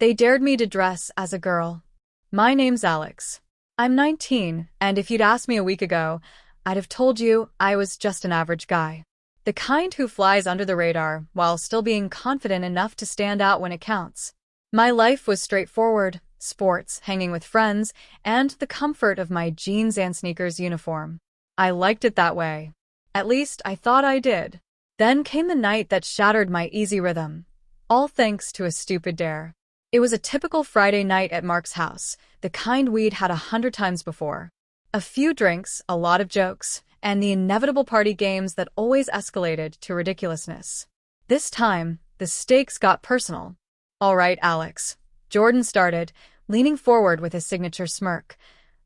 They dared me to dress as a girl. My name's Alex. I'm 19, and if you'd asked me a week ago, I'd have told you I was just an average guy. The kind who flies under the radar while still being confident enough to stand out when it counts. My life was straightforward: sports, hanging with friends, and the comfort of my jeans and sneakers uniform. I liked it that way. At least, I thought I did. Then came the night that shattered my easy rhythm. All thanks to a stupid dare. It was a typical Friday night at Mark's house, the kind we'd had 100 times before. A few drinks, a lot of jokes, and the inevitable party games that always escalated to ridiculousness. This time, the stakes got personal. "All right, Alex," Jordan started, leaning forward with his signature smirk.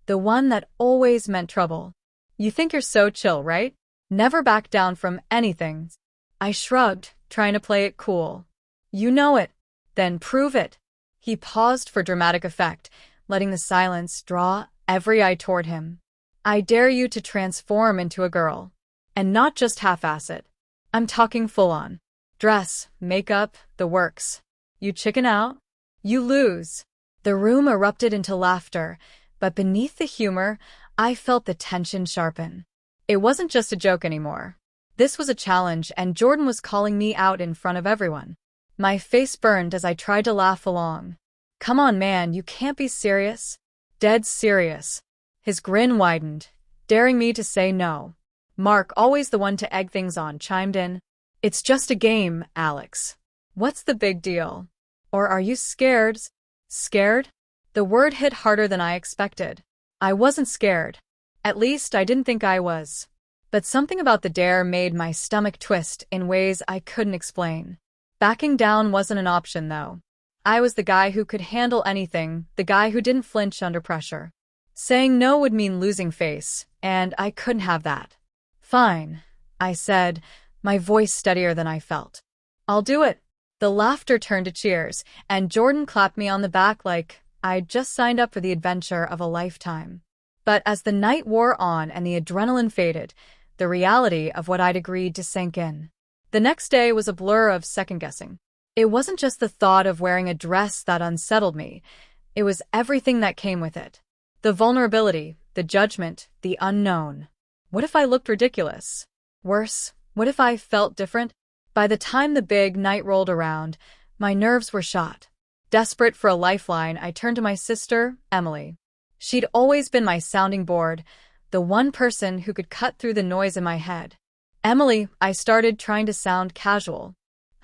The one that always meant trouble. "You think you're so chill, right? Never back down from anything." I shrugged, trying to play it cool. "You know it. Then prove it." He paused for dramatic effect, letting the silence draw every eye toward him. "I dare you to transform into a girl. And not just half-ass it. I'm talking full-on. Dress, makeup, the works. You chicken out? You lose." The room erupted into laughter, but beneath the humor, I felt the tension sharpen. It wasn't just a joke anymore. This was a challenge, and Jordan was calling me out in front of everyone. My face burned as I tried to laugh along. "Come on, man, you can't be serious." "Dead serious." His grin widened, daring me to say no. Mark, always the one to egg things on, chimed in. "It's just a game, Alex. What's the big deal? Or are you scared?" Scared? The word hit harder than I expected. I wasn't scared. At least, I didn't think I was. But something about the dare made my stomach twist in ways I couldn't explain. Backing down wasn't an option, though. I was the guy who could handle anything, the guy who didn't flinch under pressure. Saying no would mean losing face, and I couldn't have that. "Fine," I said, my voice steadier than I felt. "I'll do it." The laughter turned to cheers, and Jordan clapped me on the back like I'd just signed up for the adventure of a lifetime. But as the night wore on and the adrenaline faded, the reality of what I'd agreed to sank in. The next day was a blur of second-guessing. It wasn't just the thought of wearing a dress that unsettled me. It was everything that came with it. The vulnerability, the judgment, the unknown. What if I looked ridiculous? Worse, what if I felt different? By the time the big night rolled around, my nerves were shot. Desperate for a lifeline, I turned to my sister, Emily. She'd always been my sounding board, the one person who could cut through the noise in my head. "Emily," I started, trying to sound casual.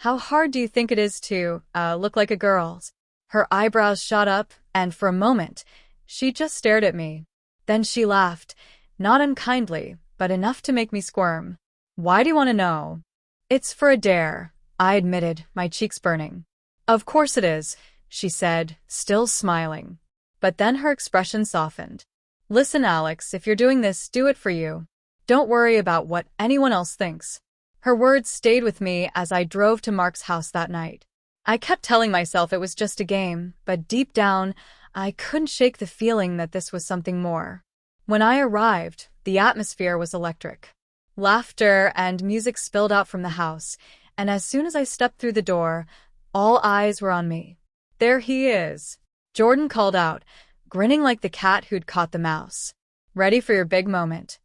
"How hard do you think it is to, look like a girl?" Her eyebrows shot up, and for a moment, she just stared at me. Then she laughed, not unkindly, but enough to make me squirm. "Why do you want to know?" "It's for a dare," I admitted, my cheeks burning. "Of course it is," she said, still smiling. But then her expression softened. "Listen, Alex, if you're doing this, do it for you. Don't worry about what anyone else thinks." Her words stayed with me as I drove to Mark's house that night. I kept telling myself it was just a game, but deep down, I couldn't shake the feeling that this was something more. When I arrived, the atmosphere was electric. Laughter and music spilled out from the house, and as soon as I stepped through the door, all eyes were on me. "There he is," Jordan called out, grinning like the cat who'd caught the mouse. "Ready for your big moment?"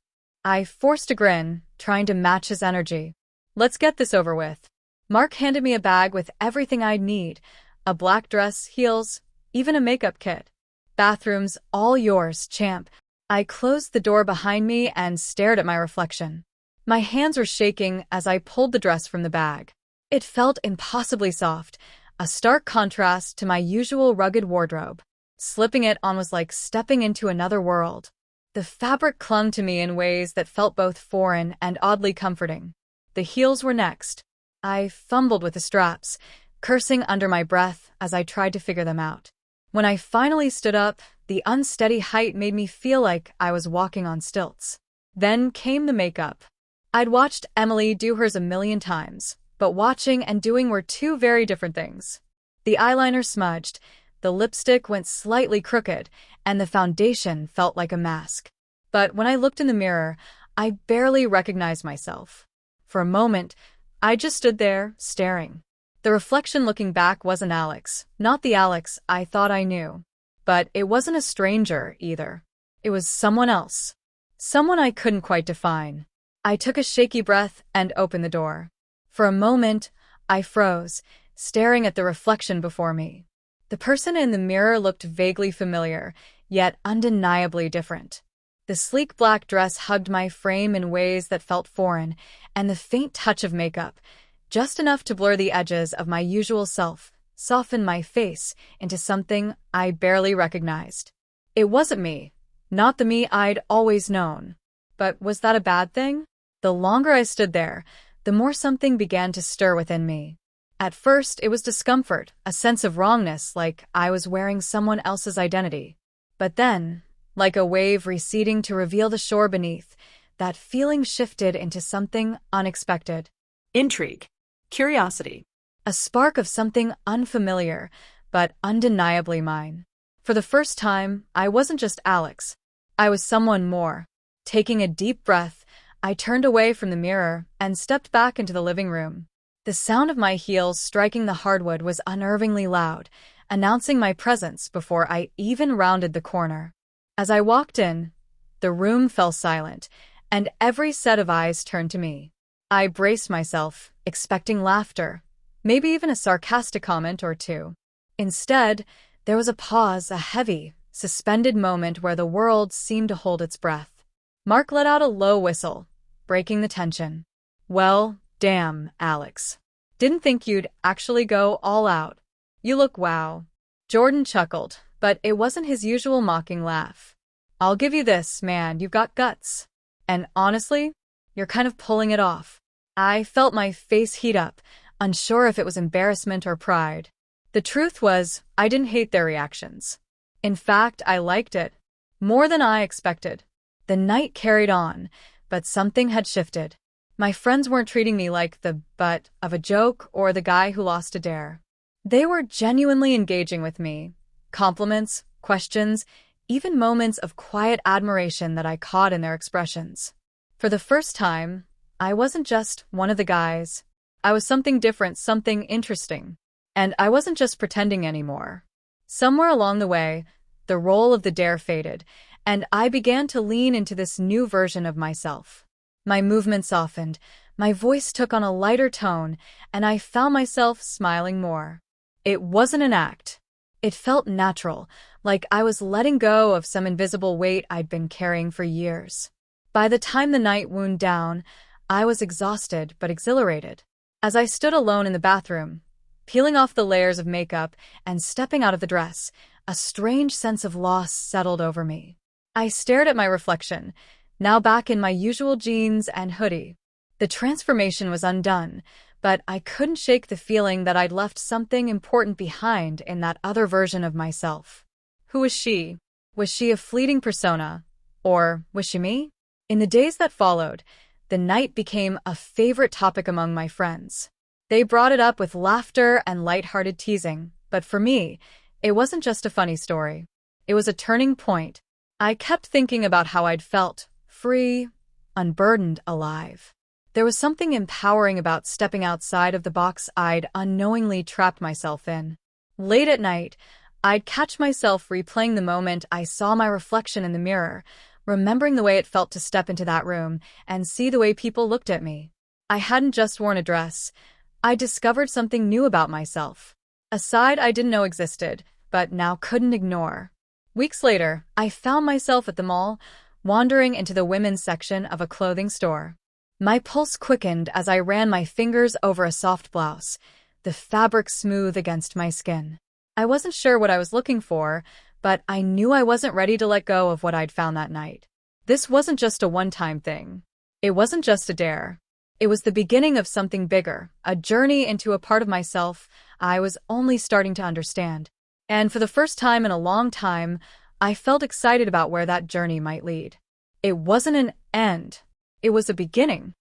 I forced a grin, trying to match his energy. "Let's get this over with." Mark handed me a bag with everything I'd need: a black dress, heels, even a makeup kit. "Bathroom's all yours, champ." I closed the door behind me and stared at my reflection. My hands were shaking as I pulled the dress from the bag. It felt impossibly soft, a stark contrast to my usual rugged wardrobe. Slipping it on was like stepping into another world. The fabric clung to me in ways that felt both foreign and oddly comforting. The heels were next. I fumbled with the straps, cursing under my breath as I tried to figure them out. When I finally stood up, the unsteady height made me feel like I was walking on stilts. Then came the makeup. I'd watched Emily do hers a million times, but watching and doing were two very different things. The eyeliner smudged, the lipstick went slightly crooked, and the foundation felt like a mask. But when I looked in the mirror, I barely recognized myself. For a moment, I just stood there, staring. The reflection looking back wasn't Alex, not the Alex I thought I knew. But it wasn't a stranger, either. It was someone else. Someone I couldn't quite define. I took a shaky breath and opened the door. For a moment, I froze, staring at the reflection before me. The person in the mirror looked vaguely familiar, yet undeniably different. The sleek black dress hugged my frame in ways that felt foreign, and the faint touch of makeup, just enough to blur the edges of my usual self, softened my face into something I barely recognized. It wasn't me, not the me I'd always known. But was that a bad thing? The longer I stood there, the more something began to stir within me. At first, it was discomfort, a sense of wrongness, like I was wearing someone else's identity. But then, like a wave receding to reveal the shore beneath, that feeling shifted into something unexpected. Intrigue. Curiosity. A spark of something unfamiliar, but undeniably mine. For the first time, I wasn't just Alex. I was someone more. Taking a deep breath, I turned away from the mirror and stepped back into the living room. The sound of my heels striking the hardwood was unnervingly loud, announcing my presence before I even rounded the corner. As I walked in, the room fell silent, and every set of eyes turned to me. I braced myself, expecting laughter, maybe even a sarcastic comment or two. Instead, there was a pause, a heavy, suspended moment where the world seemed to hold its breath. Mark let out a low whistle, breaking the tension. Well, damn, Alex. Didn't think you'd actually go all out. You look wow. Jordan chuckled, but it wasn't his usual mocking laugh. I'll give you this, man, you've got guts. And honestly, you're kind of pulling it off. I felt my face heat up, unsure if it was embarrassment or pride. The truth was, I didn't hate their reactions. In fact, I liked it. More than I expected. The night carried on, but something had shifted. My friends weren't treating me like the butt of a joke or the guy who lost a dare. They were genuinely engaging with me. Compliments, questions, even moments of quiet admiration that I caught in their expressions. For the first time, I wasn't just one of the guys. I was something different, something interesting. And I wasn't just pretending anymore. Somewhere along the way, the role of the dare faded, and I began to lean into this new version of myself. My movements softened, my voice took on a lighter tone, and I found myself smiling more. It wasn't an act. It felt natural, like I was letting go of some invisible weight I'd been carrying for years. By the time the night wound down, I was exhausted but exhilarated. As I stood alone in the bathroom, peeling off the layers of makeup and stepping out of the dress, a strange sense of loss settled over me. I stared at my reflection, now back in my usual jeans and hoodie. The transformation was undone, but I couldn't shake the feeling that I'd left something important behind in that other version of myself. Who was she? Was she a fleeting persona? Or was she me? In the days that followed, the night became a favorite topic among my friends. They brought it up with laughter and lighthearted teasing, but for me, it wasn't just a funny story. It was a turning point. I kept thinking about how I'd felt, free, unburdened, alive. There was something empowering about stepping outside of the box I'd unknowingly trapped myself in. Late at night, I'd catch myself replaying the moment I saw my reflection in the mirror, remembering the way it felt to step into that room and see the way people looked at me. I hadn't just worn a dress. I discovered something new about myself. A side I didn't know existed, but now couldn't ignore. Weeks later, I found myself at the mall, wandering into the women's section of a clothing store. My pulse quickened as I ran my fingers over a soft blouse, the fabric smooth against my skin. I wasn't sure what I was looking for, but I knew I wasn't ready to let go of what I'd found that night. This wasn't just a one-time thing. It wasn't just a dare. It was the beginning of something bigger, a journey into a part of myself I was only starting to understand. And for the first time in a long time, I felt excited about where that journey might lead. It wasn't an end. It was a beginning.